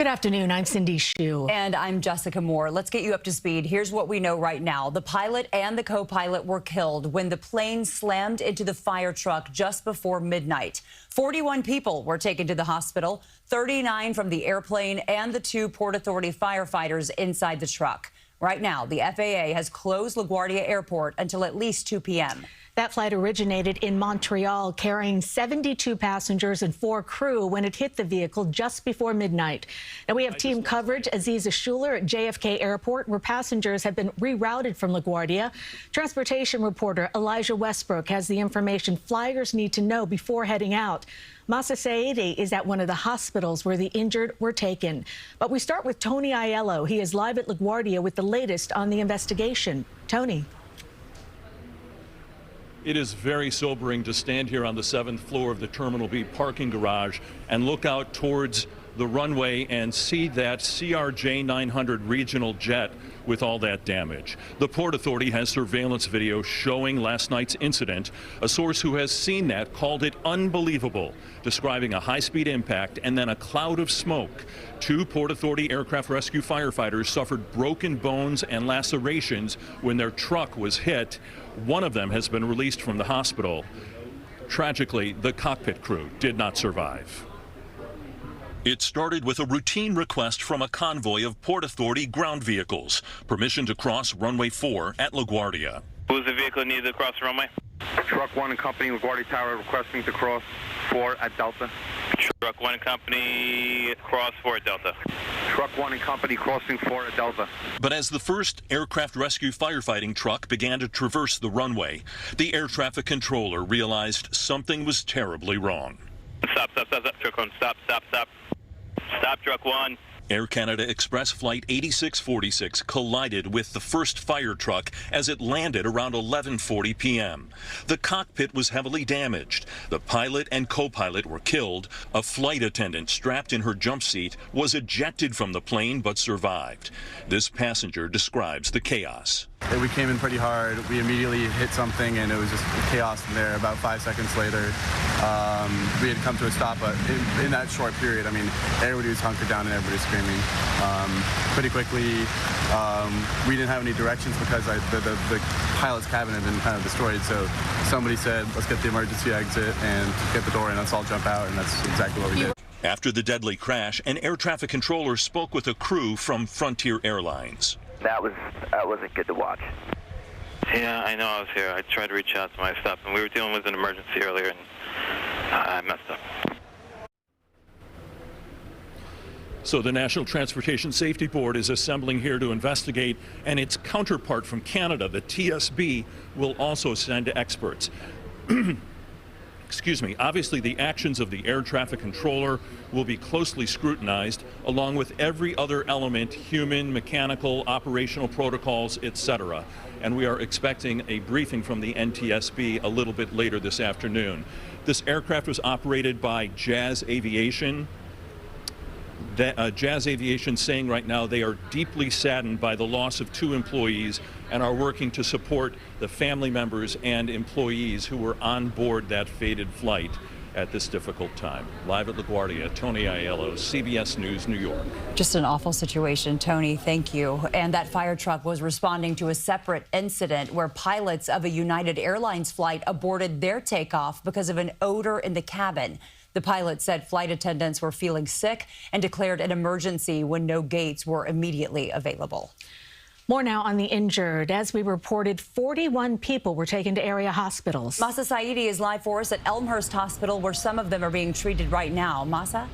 Good afternoon. I'm Cindy Hsu. And I'm Jessica Moore. Let's get you up to speed. Here's what we know right now. The pilot and the co-pilot were killed when the plane slammed into the fire truck just before midnight. 41 people were taken to the hospital, 39 from the airplane and the 2 Port Authority firefighters inside the truck. Right now, the FAA has closed LaGuardia Airport until at least 2 p.m. That flight originated in Montreal, carrying 72 passengers and 4 crew when it hit the vehicle just before midnight. Now, we have team coverage, Aziza Schuler at JFK Airport, where passengers have been rerouted from LaGuardia. Transportation reporter Elijah Westbrook has the information flyers need to know before heading out. Masa Saidi is at one of the hospitals where the injured were taken. But we start with Tony Aiello. He is live at LaGuardia with the latest on the investigation. Tony. It is very sobering to stand here on the 7th floor of the Terminal B parking garage and look out towards the runway and see that CRJ 900 regional jet with all that damage. The Port Authority has surveillance video showing last night's incident. A source who has seen that called it unbelievable, describing a high-speed impact and then a cloud of smoke. 2 Port Authority aircraft rescue firefighters suffered broken bones and lacerations when their truck was hit. One of them has been released from the hospital. Tragically, the cockpit crew did not survive. It started with a routine request from a convoy of Port Authority ground vehicles, permission to cross runway 4 at LaGuardia. Who's the vehicle needed to cross the runway? Truck 1 and Company, LaGuardia Tower, requesting to cross 4 at Delta. Truck 1 and Company, cross 4 at Delta. Truck 1 and Company, crossing 4 at Delta. But as the first aircraft rescue firefighting truck began to traverse the runway, the air traffic controller realized something was terribly wrong. Stop, Truck 1, stop. Stop, Truck 1. Air Canada Express Flight 8646 collided with the first fire truck as it landed around 11:40 p.m. The cockpit was heavily damaged. The pilot and co-pilot were killed. A flight attendant strapped in her jump seat was ejected from the plane but survived. This passenger describes the chaos. We came in pretty hard. We immediately hit something, and it was just chaos in there. About 5 seconds later, we had come to a stop. But in that short period, I mean, everybody was hunkered down and everybody was screaming. Pretty quickly, we didn't have any directions because the pilot's cabin had been kind of destroyed. So somebody said, let's get the emergency exit and get the door in. Let's all jump out, and that's exactly what we did. After the deadly crash, an air traffic controller spoke with a crew from Frontier Airlines. That wasn't good to watch. Yeah, I know I was here. I tried to reach out to my stuff, and we were dealing with an emergency earlier, and I messed up. So the National Transportation Safety Board is assembling here to investigate, and its counterpart from Canada, the TSB, will also send experts. Excuse me. Obviously, the actions of the air traffic controller will be closely scrutinized, along with every other element, human, mechanical, operational protocols, etc. And we are expecting a briefing from the NTSB a little bit later this afternoon. This aircraft was operated by Jazz Aviation. Jazz Aviation saying right now they are deeply saddened by the loss of 2 employees and are working to support the family members and employees who were on board that fated flight at this difficult time. Live at LaGuardia, Tony Aiello, CBS News New York. Just an awful situation, Tony. Thank you. And that fire truck was responding to a separate incident where pilots of a United Airlines flight aborted their takeoff because of an odor in the cabin. The pilot said flight attendants were feeling sick and declared an emergency when no gates were immediately available. More now on the injured. As we reported, 41 people were taken to area hospitals. Masa Saidi is live for us at Elmhurst Hospital, where some of them are being treated right now. Masa?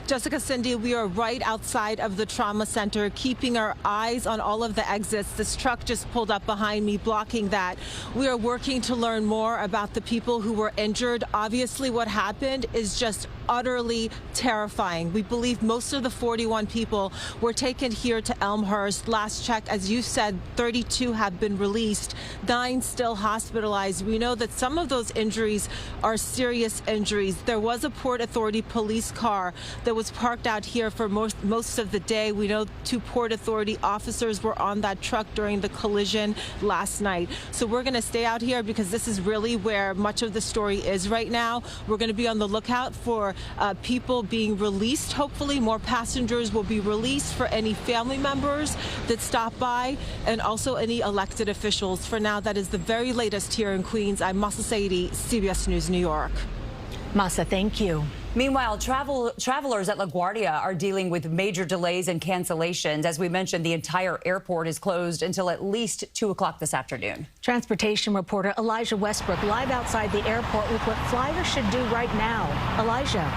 Jessica, Cindy, we are right outside of the trauma center, keeping our eyes on all of the exits. This truck just pulled up behind me, blocking that. We are working to learn more about the people who were injured. Obviously, what happened is just utterly terrifying. We believe most of the 41 people were taken here to Elmhurst. Last check, as you said, 32 have been released, 9 still hospitalized. We know that some of those injuries are serious injuries. There was a Port Authority police car that was parked out here for most of the day. We know 2 Port Authority officers were on that truck during the collision last night. So we're going to stay out here because this is really where much of the story is right now. We're going to be on the lookout for more people being released. Hopefully more passengers will be released for any family members that stop by and also any elected officials. For now, that is the very latest here in Queens. I'm Masa Saidi, CBS News New York. Masa, thank you. Meanwhile, travelers at LaGuardia are dealing with major delays and cancellations. As we mentioned, the entire airport is closed until at least 2 o'clock this afternoon. Transportation reporter Elijah Westbrook live outside the airport with what flyers should do right now. Elijah.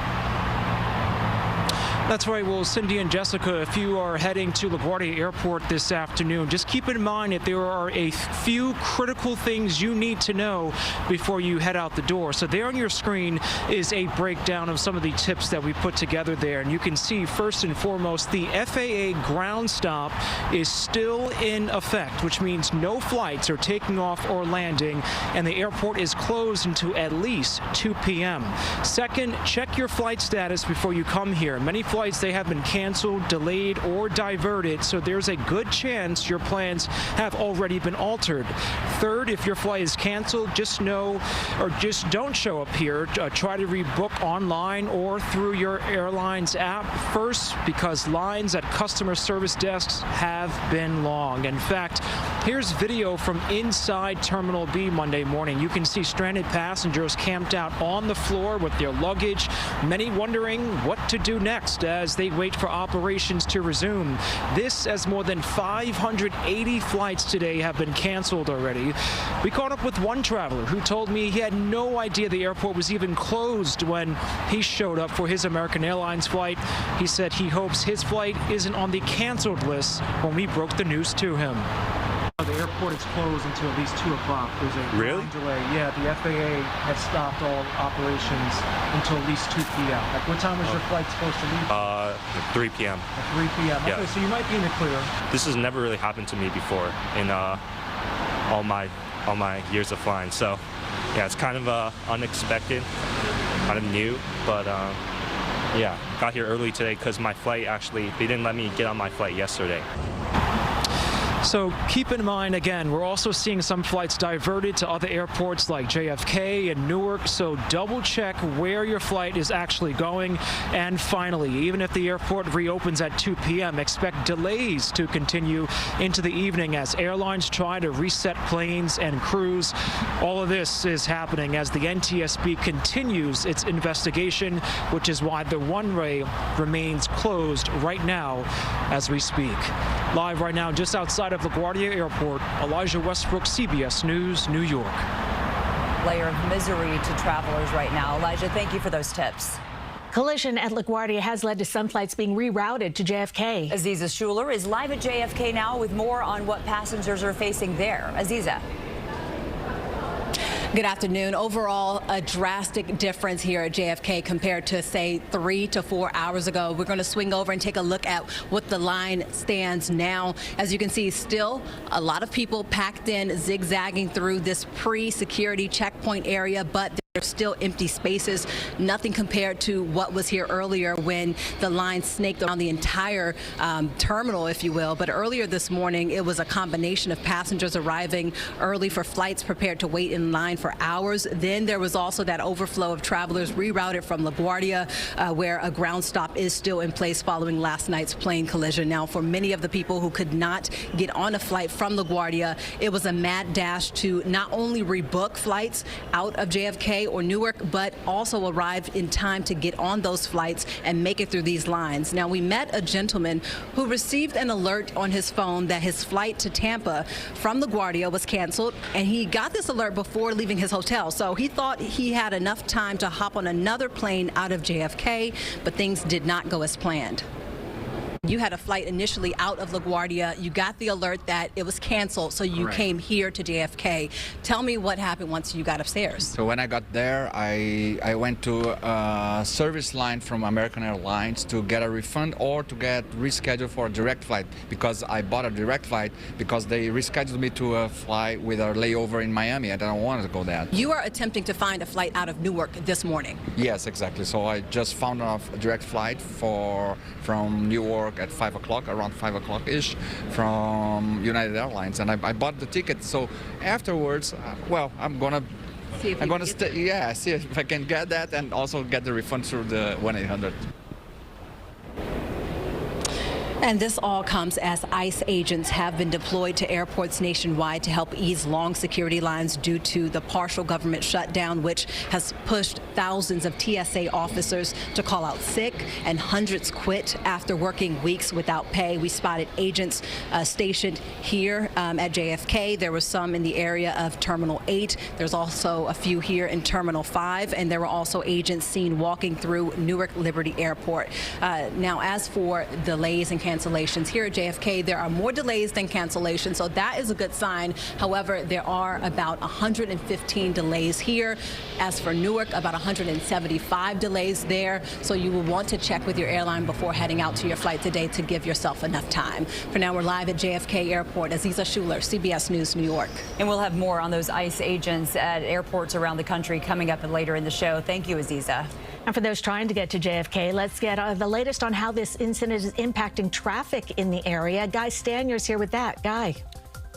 That's right. Well, Cindy and Jessica, if you are heading to LaGuardia Airport this afternoon, just keep in mind that there are a few critical things you need to know before you head out the door. So there on your screen is a breakdown of some of the tips that we put together there. And you can see, first and foremost, the FAA ground stop is still in effect, which means no flights are taking off or landing, and the airport is closed until at least 2 p.m. Second, check your flight status before you come here. Many flights, they have been canceled, delayed, or diverted, so there's a good chance your plans have already been altered. Third, if your flight is canceled, just know, or just don't show up here. Try to rebook online or through your airline's app first, because lines at customer service desks have been long. In fact, here's video from inside Terminal B Monday morning. You can see stranded passengers camped out on the floor with their luggage, many wondering what to do next as they wait for operations to resume. This as more than 580 flights today have been canceled already. We caught up with one traveler who told me he had no idea the airport was even closed when he showed up for his American Airlines flight. He said he hopes his flight isn't on the canceled list when we broke the news to him. The airport is closed until at least 2 o'clock. There's a long delay. Yeah, the FAA has stopped all operations until at least 2 p.m. Like, what time was your flight supposed to leave? 3 p.m. At 3 p.m. Yeah. Okay, so you might be in the clear. This has never really happened to me before in all my years of flying. So, yeah, it's kind of unexpected, kind of new, but yeah, got here early today because my flight actually, they didn't let me get on my flight yesterday. So keep in mind, again, we're also seeing some flights diverted to other airports like JFK and Newark, so double check where your flight is actually going. And finally, even if the airport reopens at 2 p.m., expect delays to continue into the evening as airlines try to reset planes and crews. All of this is happening as the NTSB continues its investigation, which is why the runway remains closed right now as we speak. Live right now just outside of LaGuardia Airport, Elijah Westbrook, CBS News, New York. Layer of misery to travelers right now. Elijah, thank you for those tips. Collision at LaGuardia has led to some flights being rerouted to JFK. Aziza Schuler is live at JFK now with more on what passengers are facing there. Aziza. Good afternoon. Overall, a drastic difference here at JFK compared to, say, 3 to 4 hours ago. We're going to swing over and take a look at what the line stands now. As you can see, still a lot of people packed in, zigzagging through this pre-security checkpoint area, but there's still empty spaces, nothing compared to what was here earlier when the line snaked around the entire terminal, if you will. But earlier this morning, it was a combination of passengers arriving early for flights prepared to wait in line for hours. Then there was also that overflow of travelers rerouted from LaGuardia, where a ground stop is still in place following last night's plane collision. Now, for many of the people who could not get on a flight from LaGuardia, it was a mad dash to not only rebook flights out of JFK or Newark, but also arrive in time to get on those flights and make it through these lines. Now, we met a gentleman who received an alert on his phone that his flight to Tampa from LaGuardia was canceled, and he got this alert before leaving his hotel. So he thought he had enough time to hop on another plane out of JFK, but things did not go as planned. You had a flight initially out of LaGuardia. You got the alert that it was canceled, so you came here to JFK. Tell me what happened once you got upstairs. So when I got there, I went to a service line from American Airlines to get a refund or to get rescheduled for a direct flight, because I bought a direct flight because they rescheduled me to a flight with a layover in Miami, and I don't want to go there. You are attempting to find a flight out of Newark this morning. Yes, exactly. So I just found a direct flight from Newark at 5 o'clock, around 5 o'clock-ish, from United Airlines, and I bought the ticket. So afterwards, well, I'm gonna I'm going to see if I can get that and also get the refund through the 1-800. And this all comes as ICE agents have been deployed to airports nationwide to help ease long security lines due to the partial government shutdown, which has pushed thousands of TSA officers to call out sick, and hundreds quit after working weeks without pay. We spotted agents stationed here at JFK. There were some in the area of Terminal 8. There's also a few here in Terminal 5, and there were also agents seen walking through Newark LaGuardia Airport. Now, as for delays and cancellations here at JFK, there are more delays than cancellations, so that is a good sign. However, there are about 115 delays here. As for Newark, about 175 delays there, so you will want to check with your airline before heading out to your flight today to give yourself enough time. For now, we're live at JFK Airport. Aziza Schuler, CBS News New York. And we'll have more on those ICE agents at airports around the country coming up later in the show. Thank you, Aziza. And for those trying to get to JFK, let's get the latest on how this incident is impacting traffic in the area. Guy Stanier's here with that. Guy.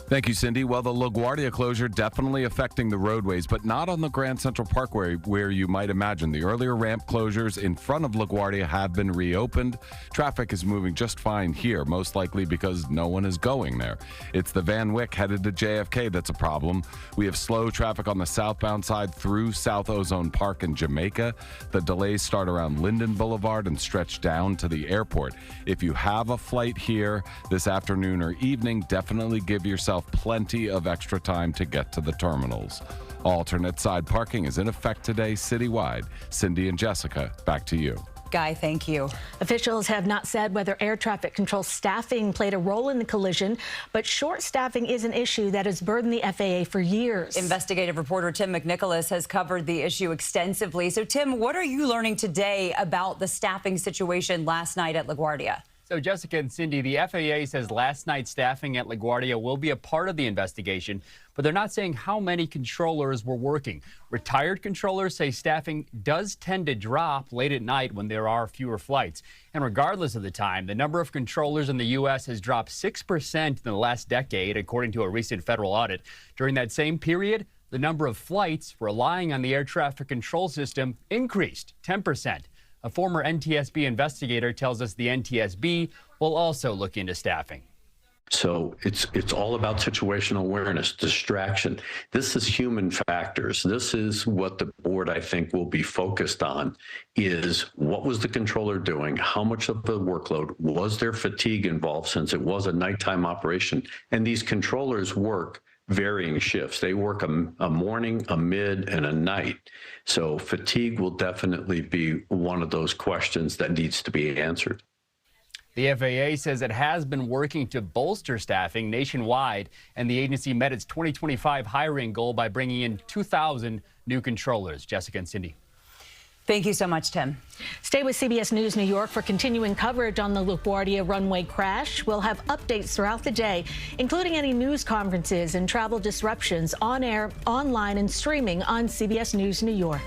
Thank you, Cindy. Well, the LaGuardia closure definitely affecting the roadways, but not on the Grand Central Parkway where you might imagine. The earlier ramp closures in front of LaGuardia have been reopened. Traffic is moving just fine here, most likely because no one is going there. It's the Van Wyck headed to JFK that's a problem. We have slow traffic on the southbound side through South Ozone Park in Jamaica. The delays start around Linden Boulevard and stretch down to the airport. If you have a flight here this afternoon or evening, definitely give yourself plenty of extra time to get to the terminals. Alternate side parking is in effect today citywide. Cindy and Jessica, back to you. Guy, thank you. Officials have not said whether air traffic control staffing played a role in the collision, but short staffing is an issue that has burdened the FAA for years. Investigative reporter Tim McNicholas has covered the issue extensively. So, Tim, what are you learning today about the staffing situation last night at LaGuardia? So, Jessica and Cindy, the FAA says last night's staffing at LaGuardia will be a part of the investigation, but they're not saying how many controllers were working. Retired controllers say staffing does tend to drop late at night when there are fewer flights. And regardless of the time, the number of controllers in the U.S. has dropped 6% in the last decade, according to a recent federal audit. During that same period, the number of flights relying on the air traffic control system increased 10%. A former NTSB investigator tells us the NTSB will also look into staffing. So it's all about situational awareness, distraction. This is human factors. This is what the board, I think, will be focused on, is what was the controller doing? How much of the workload? Was there fatigue involved since it was a nighttime operation? And these controllers work varying shifts. They work a morning, a mid, and a night. So fatigue will definitely be one of those questions that needs to be answered. The FAA says it has been working to bolster staffing nationwide, and the agency met its 2025 hiring goal by bringing in 2,000 new controllers. Jessica and Cindy. Thank you so much, Tim. Stay with CBS News New York for continuing coverage on the LaGuardia runway crash. We'll have updates throughout the day, including any news conferences and travel disruptions on air, online, and streaming on CBS News New York.